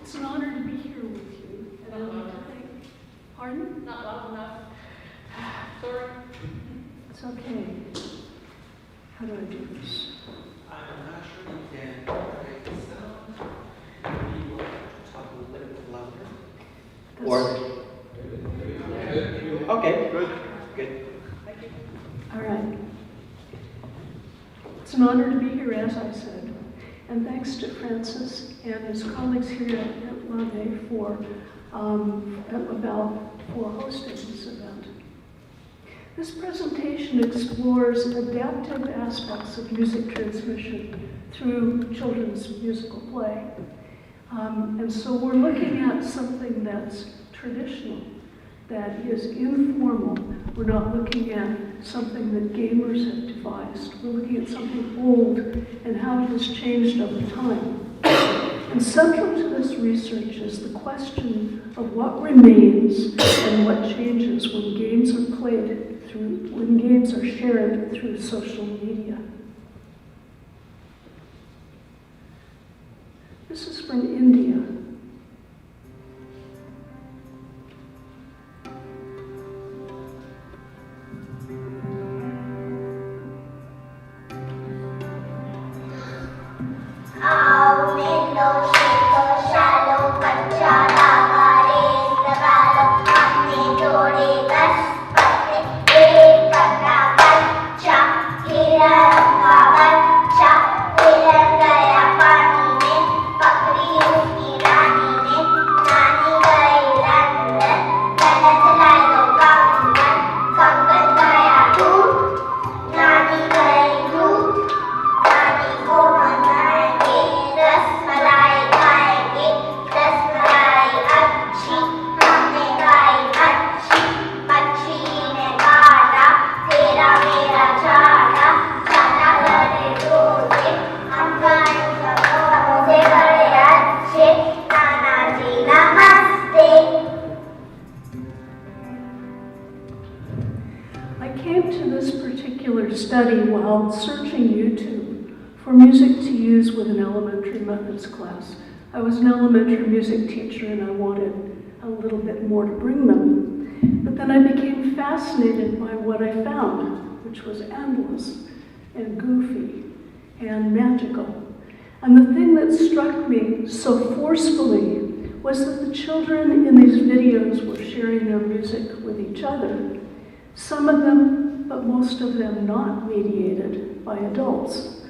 It's an honor to be here with you. And I'd like to thank. Pardon? Not loud enough. Sorry. It's okay. How do I do this? I'm not sure you can break the sound. Maybe you will have to talk a little bit louder. Okay, good. All right. It's an honor to be here, as I said. And thanks to Francis and his colleagues here at LAVE for hosting this event. This presentation explores adaptive aspects of music transmission through children's musical play. And so we're looking at something that's traditional, that is informal. We're not looking at something that gamers have devised. We're looking at something old and how it has changed over time. And central to this research is the question of what remains and what changes when games are when games are shared through social media. This is from India. Study while searching YouTube for music to use with an elementary methods class. I was an elementary music teacher and I wanted a little bit more to bring them. But then I became fascinated by what I found, which was endless and goofy and magical. And the thing that struck me so forcefully was that the children in these videos were sharing their music with each other. Some of them, but most of them not mediated by adults.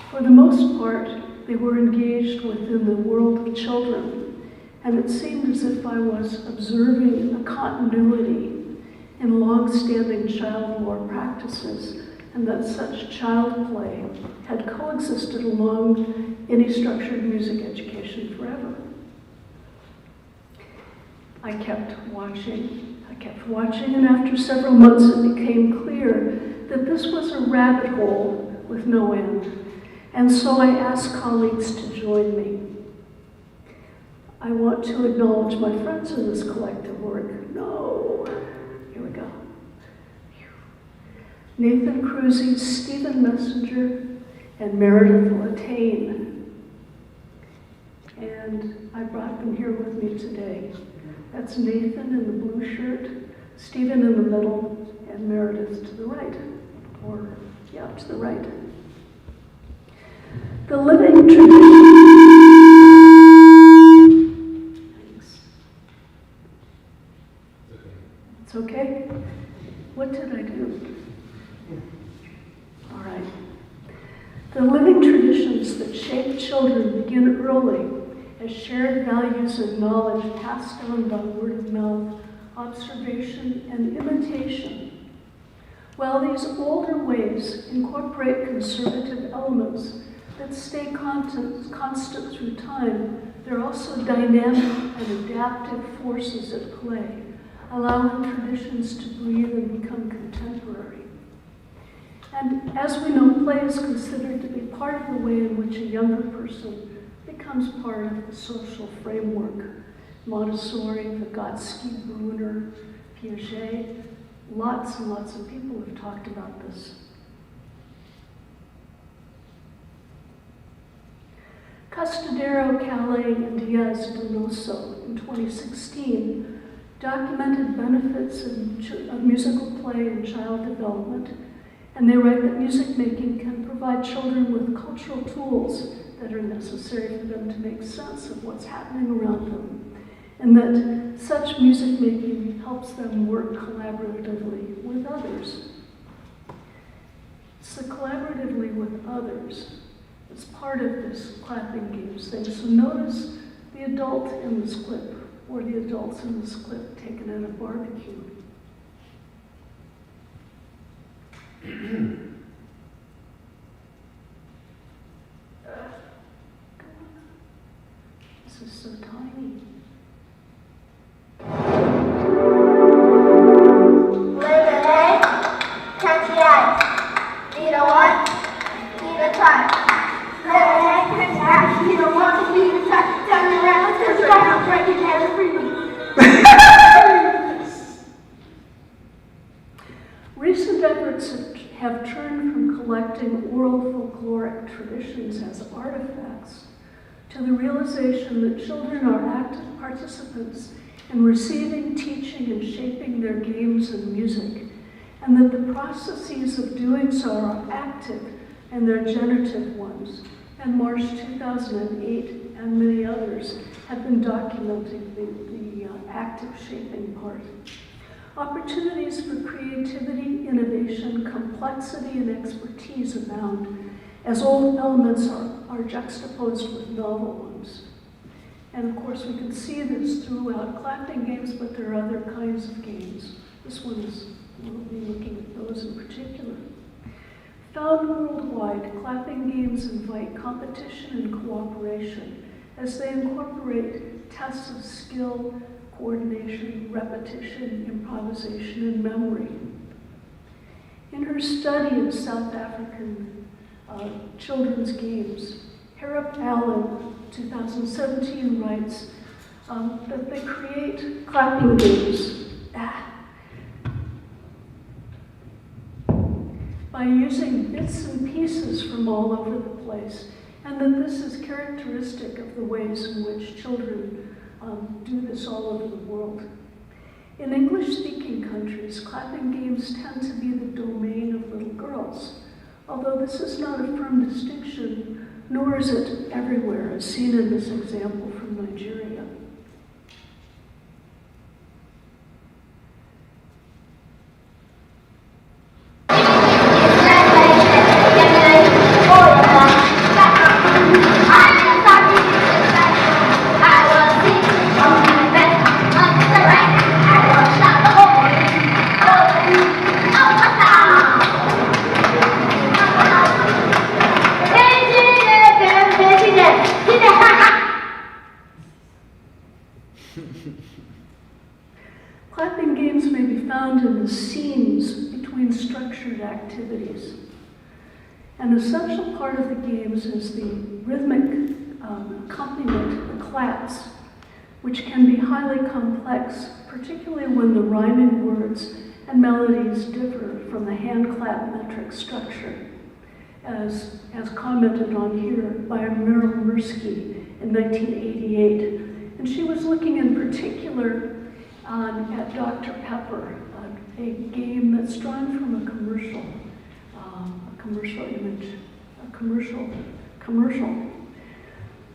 For the most part, they were engaged within the world of children, and it seemed as if I was observing a continuity in long-standing child lore practices, and that such child play had coexisted along any structured music education forever. I kept watching, and after several months it became clear that this was a rabbit hole with no end. And so I asked colleagues to join me. I want to acknowledge my friends in this collective work. No, here we go. Nathan Cruzy, Stephen Messenger, and Meredith Latane. And I brought them here with me today. That's Nathan in the blue shirt, Stephen in the middle, and Meredith to the right. To the right. The living tradition. Thanks. It's okay? What did I do? All right. The living traditions that shape children begin early as shared values and knowledge passed on by word of mouth, observation, and imitation. While these older ways incorporate conservative elements that stay constant through time, they're also dynamic and adaptive forces at play, allowing traditions to breathe and become contemporary. And as we know, play is considered to be part of the way in which a younger person becomes part of the social framework. Montessori, Vygotsky, Bruner, Piaget, lots and lots of people have talked about this. Custodero, Calais, and Diaz Donoso in 2016 documented benefits of musical play in child development, and they write that music making can provide children with cultural tools that are necessary for them to make sense of what's happening around them, and that such music making helps them work collaboratively with others. It's the collaboratively with others that's part of this clapping games thing. So notice the adult in this clip, or the adults in this clip taken at a barbecue. This is so tiny. Lemonade, crunchy ice. Need a one, need a try. Lemonade, crunchy ice. Need a one, need a try. Turn around, turn around, break it down, free. Recent efforts have turned from collecting oral folkloric traditions as artifacts to the realization that children are active participants in receiving, teaching, and shaping their games and music, and that the processes of doing so are active and they're generative ones. And March 2008 and many others have been documenting the active shaping part. Opportunities for creativity, innovation, complexity, and expertise abound as old elements are juxtaposed with novel ones. And of course, we can see this throughout clapping games, but there are other kinds of games. This one is, we'll be looking at those in particular. Found worldwide, clapping games invite competition and cooperation as they incorporate tests of skill, coordination, repetition, improvisation, and memory. In her study of South African children's games, Harrop Allen, 2017, writes that they create clapping games by using bits and pieces from all over the place, and that this is characteristic of the ways in which children do this all over the world. In English-speaking countries, clapping games tend to be the domain of little girls, although this is not a firm distinction, nor is it everywhere, as seen in this example from Nigeria. Clapping games may be found in the scenes between structured activities. An essential part of the games is the rhythmic accompaniment, the claps, which can be highly complex, particularly when the rhyming words and melodies differ from the hand clap metric structure, as commented on here by Meryl Mirsky in 1988. And she was looking in particular at Dr. Pepper, a game that's drawn from a commercial image, a commercial.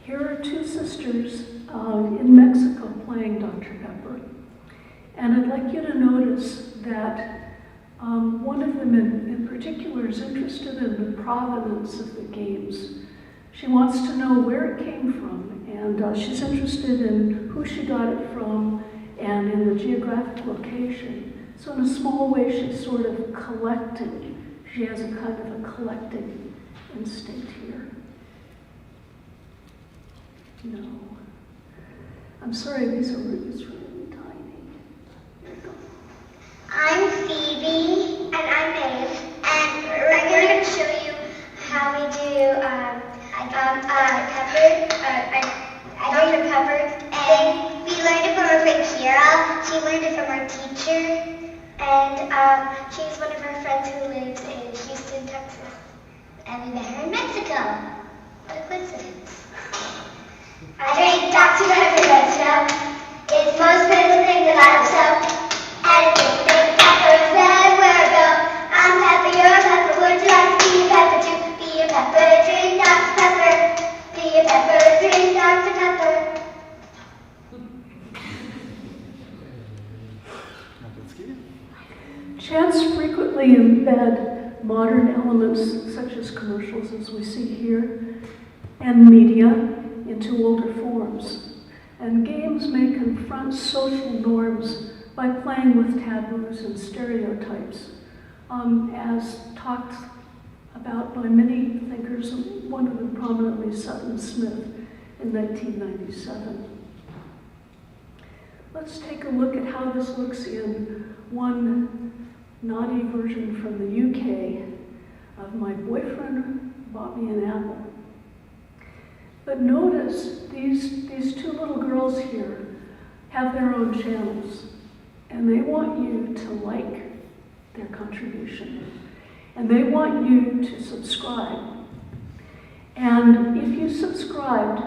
Here are two sisters in Mexico playing Dr. Pepper. And I'd like you to notice that one of them in particular is interested in the provenance of the games. She wants to know where it came from, and she's interested in who she got it from and in the geographic location. So in a small way, she's sort of collecting. She has a kind of a collecting instinct here. No. I'm sorry, it's really tiny. There you go. I'm Phoebe. And I'm Maeve. And we're going to show you how we do Dr. Pepper. And we learned it from our friend Kira. She learned it from our teacher. And she's one of our friends who lives in Houston, Texas. And we met her in Mexico. What a coincidence. I drank Dr. back to every vegetable. It's the most beautiful thing that I have seen. Anything, big peppers everywhere I go. I'm Pepper, you're a Pepper. Would you like to be a Pepper too? Be a Pepper, drink Dr. Pepper. Be a Pepper, drink Dr. Pepper. Chants frequently embed modern elements such as commercials, as we see here, and media into older forms. And games may confront social norms by playing with taboos and stereotypes, as talked about by many thinkers, one of them prominently Sutton Smith in 1997. Let's take a look at how this looks in one naughty version from the UK of My Boyfriend Bought Me an Apple. But notice these two little girls here have their own channels, and they want you to like their contribution, and they want you to subscribe. And if you subscribed,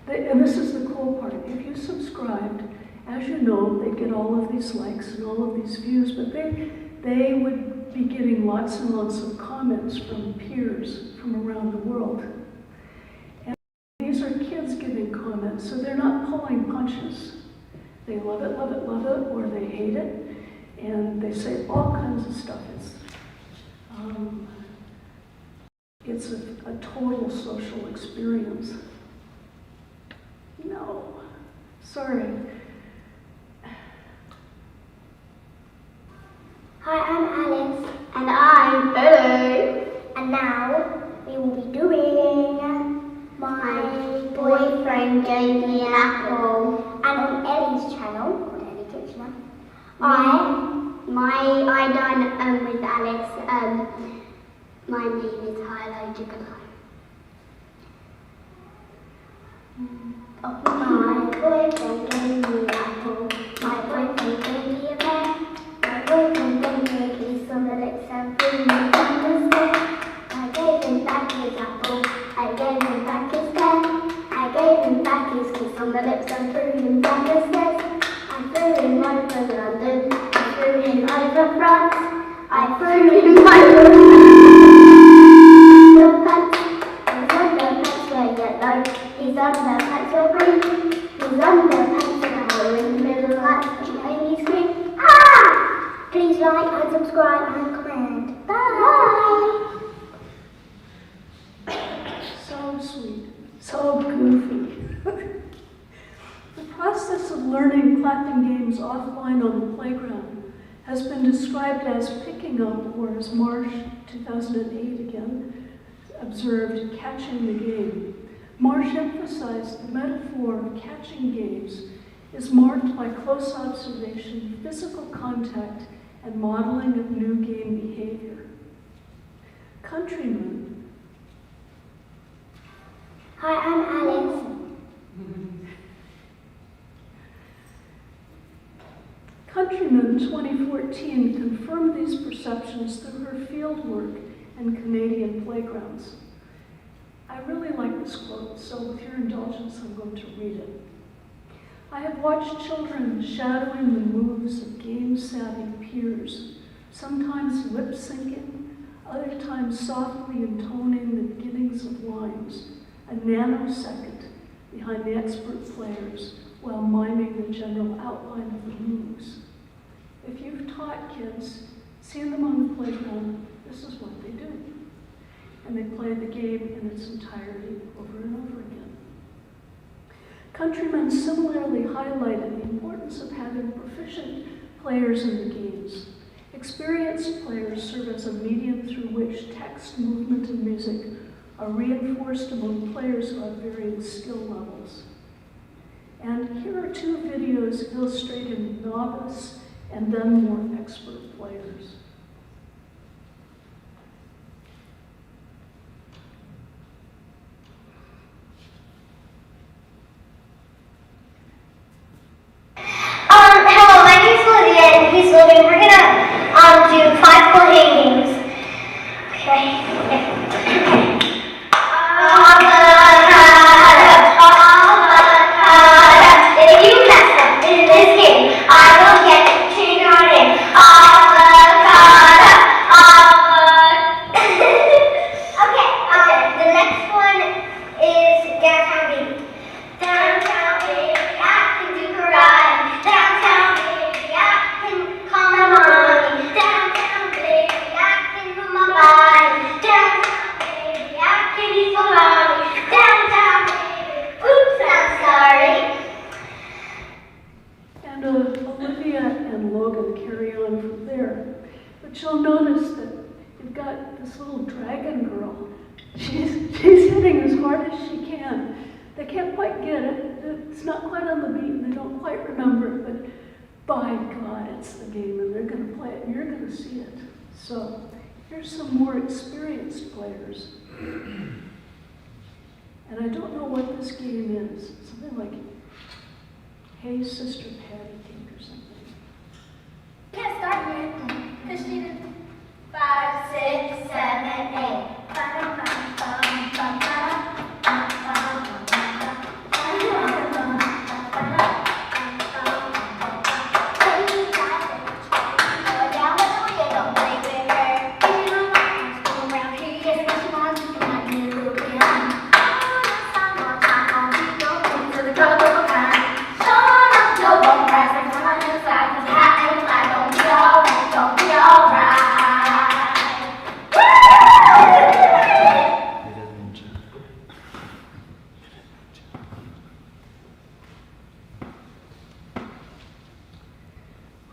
and this is the cool part, if you subscribed, as you know, they get all of these likes and all of these views, but they would be getting lots and lots of comments from peers from around the world. And these are kids giving comments, so they're not pulling punches. They love it, love it, love it, or they hate it, and they say all kinds of stuff. It's a total social experience. No, sorry. Hi, I'm Alice. And I'm Ellie. And now we will be doing My Boyfriend Gave Me an Apple. And on Ellie's channel, called Ellie Kitchener, I done with Alice. My name is Hylo Jigalai. My boyfriend gave me an apple. My boyfriend gave me a pear. My boyfriend gave me a kiss on the lips and threw me down the stairs. I gave him back his apple. I gave him back his pear. I gave him back his kiss on the lips and threw him down the stairs. I threw him over London. I threw him over France. I threw him over pants. His underpants were yellow. His underpants were green. His underpants were in the middle of the made me scream. Ah! Please like and subscribe and comment. Bye! So sweet, so goofy. The process of learning clapping games offline on the playground has been described as picking up, or as Marsh, 2008 again, observed, catching the game. Marsh emphasized the metaphor of catching games is marked by close observation, physical contact, and modeling of new game behavior. Countryman. Hi, I'm Alice. Countryman 2014 confirmed these perceptions through her fieldwork in Canadian playgrounds. I really like this quote, so with your indulgence, I'm going to read it. I have watched children shadowing the moves of game-savvy peers, sometimes lip-syncing, other times softly intoning the beginnings of lines, a nanosecond behind the expert players, while miming the general outline of the moves. If you've taught kids, seen them on the playground, this is what they do. And they play the game in its entirety over and over again. Countrymen similarly highlighted the importance of having proficient players in the games. Experienced players serve as a medium through which text, movement, and music are reinforced among players who have varying skill levels. And here are two videos illustrating novice and then more expert players. Hello, my name's Olivia and he's Logan. We're gonna do 5 cool hand games. Okay. Avocado, avocado. But you'll notice that you've got this little dragon girl. She's hitting as hard as she can. They can't quite get it. It's not quite on the beat, and they don't quite remember it, but by God, it's the game, and they're going to play it, and you're going to see it. So here's some more experienced players. And I don't know what this game is. Something like, Hey Sister Patty Cake or something. Can't start yet. Because she did 5, 6, 7, 8.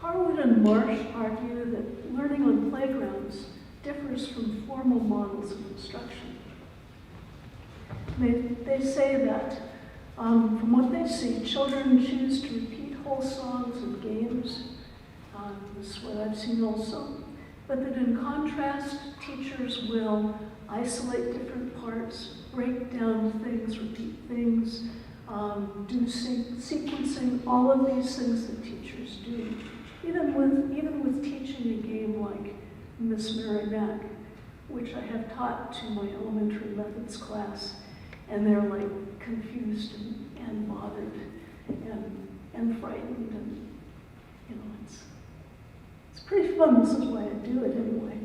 Harwood and Marsh argue that learning on playgrounds differs from formal models of instruction. They say that, from what they see, children choose to repeat whole songs and games. This is what I've seen also. But that in contrast, teachers will isolate different parts, break down things, repeat things, do sequencing, all of these things that teachers do. Even with teaching a game like Miss Mary Mack, which I have taught to my elementary methods class, and they're like confused and bothered and frightened, and it's pretty fun. This is why I do it anyway.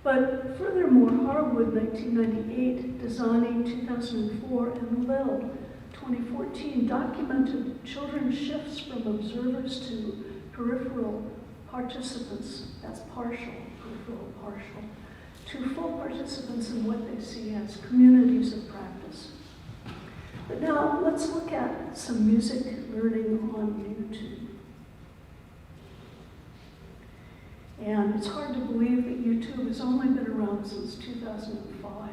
But furthermore, Harwood 1998, Desani 2004, and Lil 2014 documented children's shifts from observers to peripheral participants, that's partial, peripheral partial, to full participants in what they see as communities of practice. But now let's look at some music learning on YouTube. And it's hard to believe that YouTube has only been around since 2005.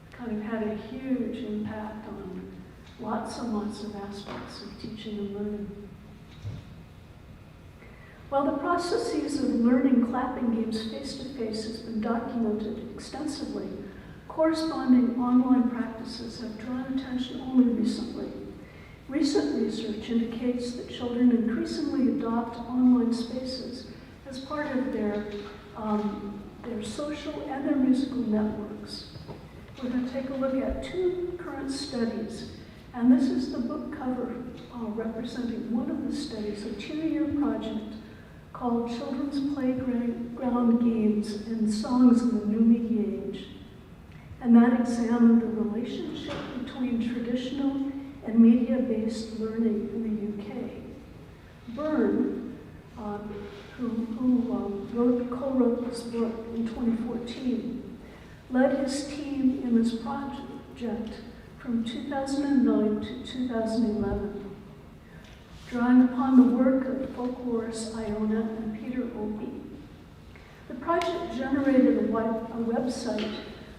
It's kind of had a huge impact on lots and lots of aspects of teaching and learning. While the processes of learning clapping games face-to-face has been documented extensively, corresponding online practices have drawn attention only recently. Recent research indicates that children increasingly adopt online spaces as part of their social and their musical networks. We're going to take a look at 2 current studies, and this is the book cover representing one of the studies, a 2-year project called Children's Playground Games and Songs in the New Media Age. And that examined the relationship between traditional and media-based learning in the UK. Byrne, who co-wrote this book in 2014, led his team in this project from 2009 to 2011. Drawing upon the work of folklorist Iona and Peter Opie. The project generated a website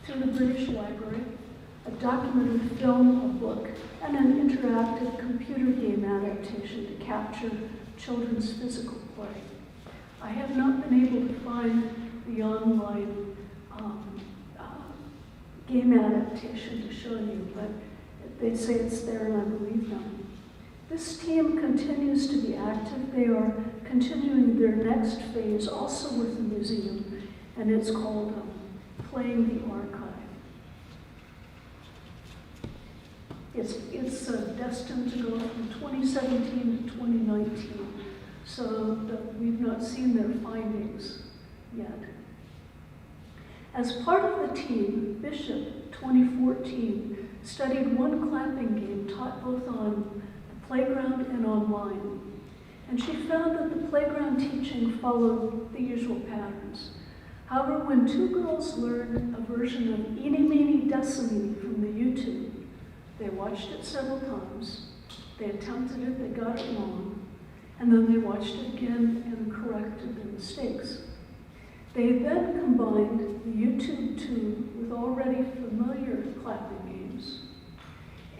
through the British Library, a documented film, a book, and an interactive computer game adaptation to capture children's physical play. I have not been able to find the online game adaptation to show you, but they say it's there and I believe them. This team continues to be active. They are continuing their next phase also with the museum, and it's called Playing the Archive. It's destined to go from 2017 to 2019, so we've not seen their findings yet. As part of the team, Bishop, 2014, studied one clapping game taught both on playground and online. And she found that the playground teaching followed the usual patterns. However, when 2 girls learned a version of Eeny Meeny Decimini from the YouTube, they watched it several times, they attempted it, they got it wrong, and then they watched it again and corrected their mistakes. They then combined the YouTube tune with already familiar clapping games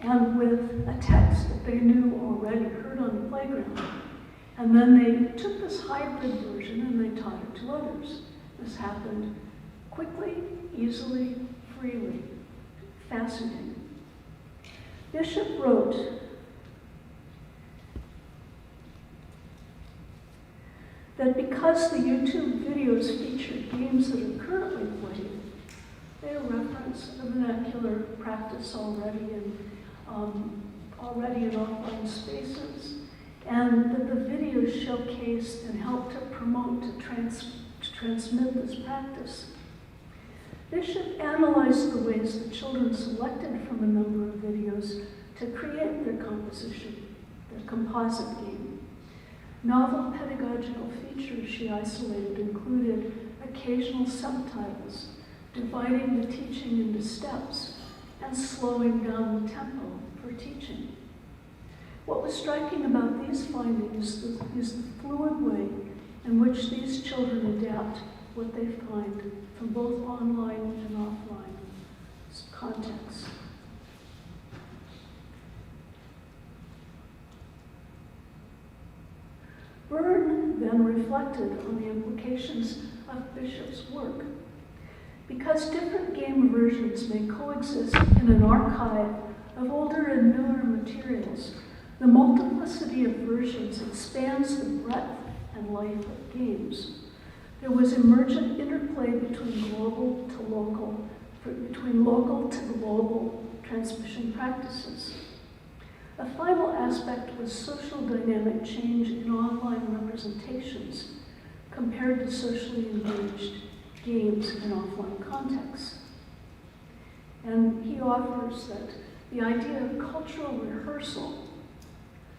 and with a text that they knew already, heard on the playground. And then they took this hybrid version and they taught it to others. This happened quickly, easily, freely. Fascinating. Bishop wrote that because the YouTube videos feature games that are currently played, they reference a vernacular practice already in offline spaces, and that the videos showcased and helped to promote, to transmit this practice. Bishop analyzed the ways that children selected from a number of videos to create their composition, their composite game. Novel pedagogical features she isolated included occasional subtitles, dividing the teaching into steps, and slowing down the tempo for teaching. What was striking about these findings is the fluid way in which these children adapt what they find from both online and offline contexts. Byrne then reflected on the implications of Bishop's work. Because different game versions may coexist in an archive of older and newer materials, the multiplicity of versions expands the breadth and life of games. There was emergent interplay between local to global transmission practices. A final aspect was social dynamic change in online representations compared to socially engaged games in offline contexts. And he offers that the idea of cultural rehearsal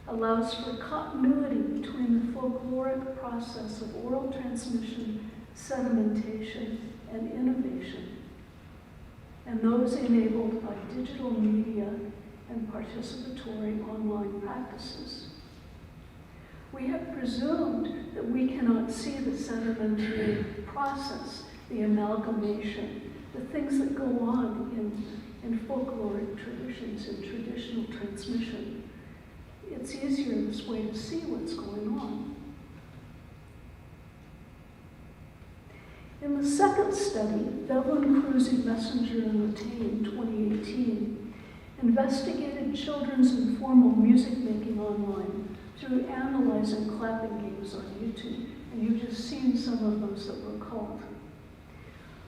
allows for continuity between the folkloric process of oral transmission, sedimentation, and innovation, and those enabled by digital media and participatory online practices. We have presumed that we cannot see the sedimentary process, the amalgamation, the things that go on in folkloric traditions, in traditional transmission. It's easier this way to see what's going on. In the second study, Veblen, Cruzy, Messenger, and Latane, 2018, investigated children's informal music making online through analyzing clapping games on YouTube, and you've just seen some of those that were called.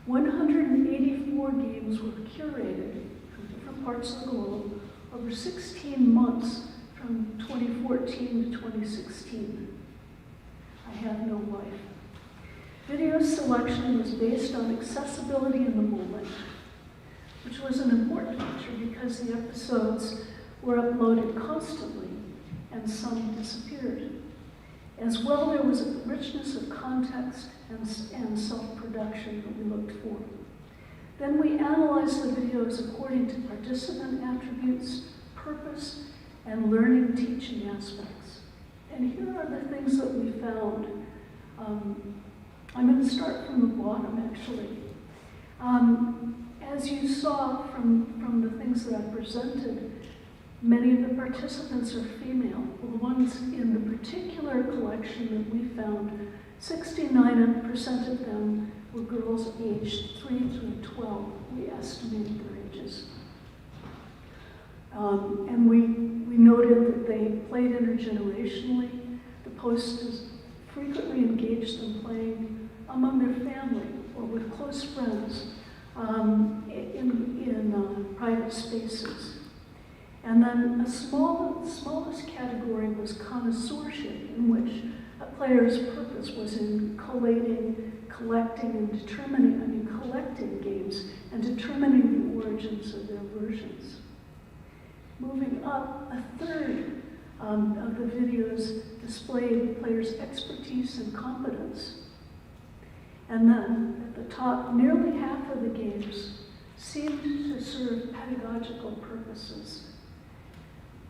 184 games were curated from different parts of the globe over 16 months from 2014 to 2016. I have no life. Video selection was based on accessibility in the moment, which was an important feature because the episodes were uploaded constantly and some disappeared. As well, there was a richness of context and self-production that we looked for. Then we analyzed the videos according to participant attributes, purpose, and learning teaching aspects. And here are the things that we found. I'm going to start from the bottom, actually. As you saw from the things that I presented, many of the participants are female. The ones in the particular collection that we found, 69% of them were girls aged 3 through 12. We estimated their ages. And we noted that they played intergenerationally. The posters frequently engaged them playing among their family or with close friends in private spaces. And then the smallest category was connoisseurship, in which a player's purpose was in collecting games and determining the origins of their versions. Moving up, a third of the videos displayed the player's expertise and competence. And then, at the top, nearly half of the games seemed to serve pedagogical purposes.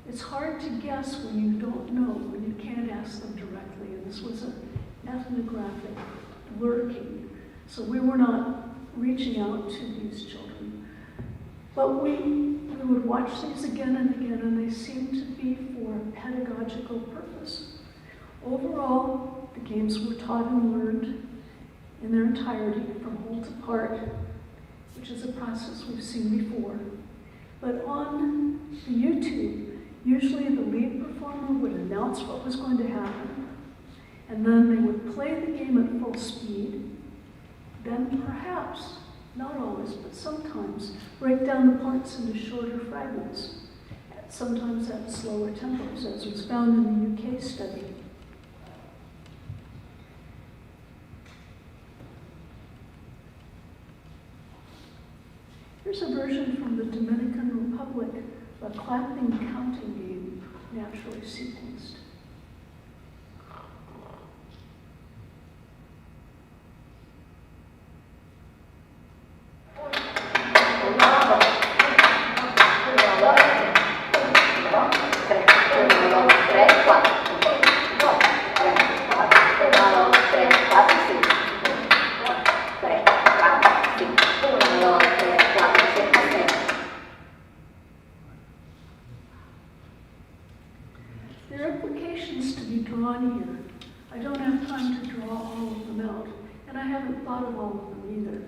It's hard to guess when you don't know, when you can't ask them directly. And this was an ethnographic lurking. So we were not reaching out to these children. But we would watch these again and again, and they seemed to be for a pedagogical purpose. Overall, the games were taught and learned in their entirety, from whole to part, which is a process we've seen before. But on the YouTube, usually the lead performer would announce what was going to happen, and then they would play the game at full speed, then perhaps, not always, but sometimes, break down the parts into shorter fragments, sometimes at slower tempos, as was found in the UK study. Here's a version from the Dominican Republic, a clapping counting game, naturally sequenced. There are implications to be drawn here. I don't have time to draw all of them out, and I haven't thought of all of them either.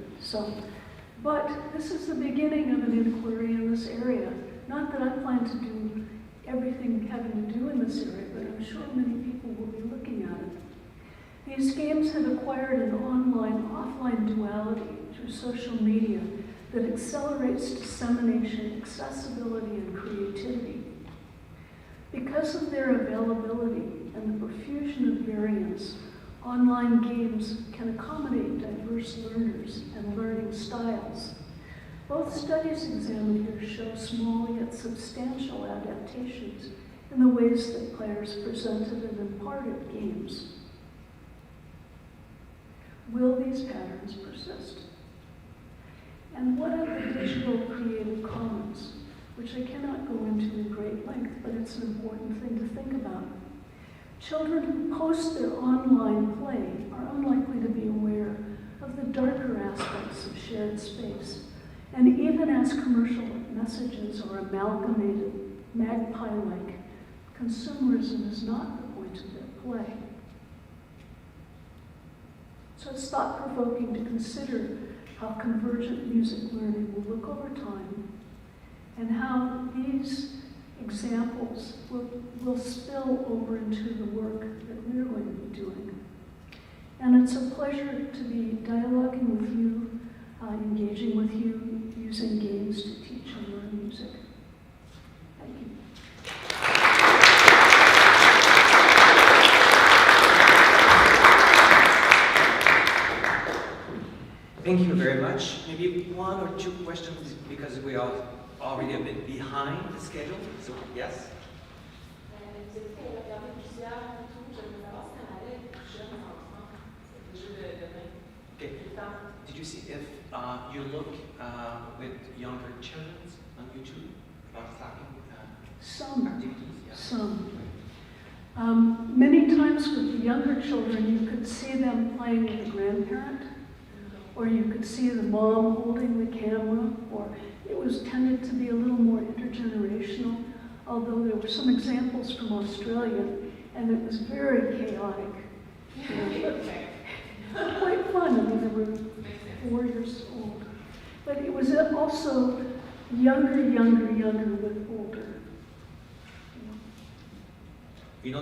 But this is the beginning of an inquiry in this area. Not that I plan to do everything having to do in this area, but I'm sure many people will be looking at it. These games have acquired an online-offline duality through social media that accelerates dissemination, accessibility, and creativity. Because of their availability and the profusion of variants, online games can accommodate diverse learners and learning styles. Both studies examined here show small yet substantial adaptations in the ways that players presented and imparted games. Will these patterns persist? And what of the digital Creative Commons, which I cannot go into in great length, but it's an important thing to think about. Children who post their online play are unlikely to be aware of the darker aspects of shared space. And even as commercial messages are amalgamated, magpie-like, consumerism is not the point of their play. So it's thought-provoking to consider how convergent music learning will look over time, and how these examples will spill over into the work that we're going to be doing. And it's a pleasure to be dialoguing with you, engaging with you, using games to teach and learn music. Thank you. Thank you very much. Maybe one or two questions because we are already a bit behind the schedule. So, yes? Okay. Did you see if you look with younger children on YouTube about talking Some. activities? Yeah. Some. Many times with the younger children, you could see them playing with a grandparent, or you could see the mom holding the camera, or it was tended to be a little more intergenerational, although there were some examples from Australia, and it was very chaotic. But quite fun. I mean, they were 4 years old. But it was also younger with older. You know,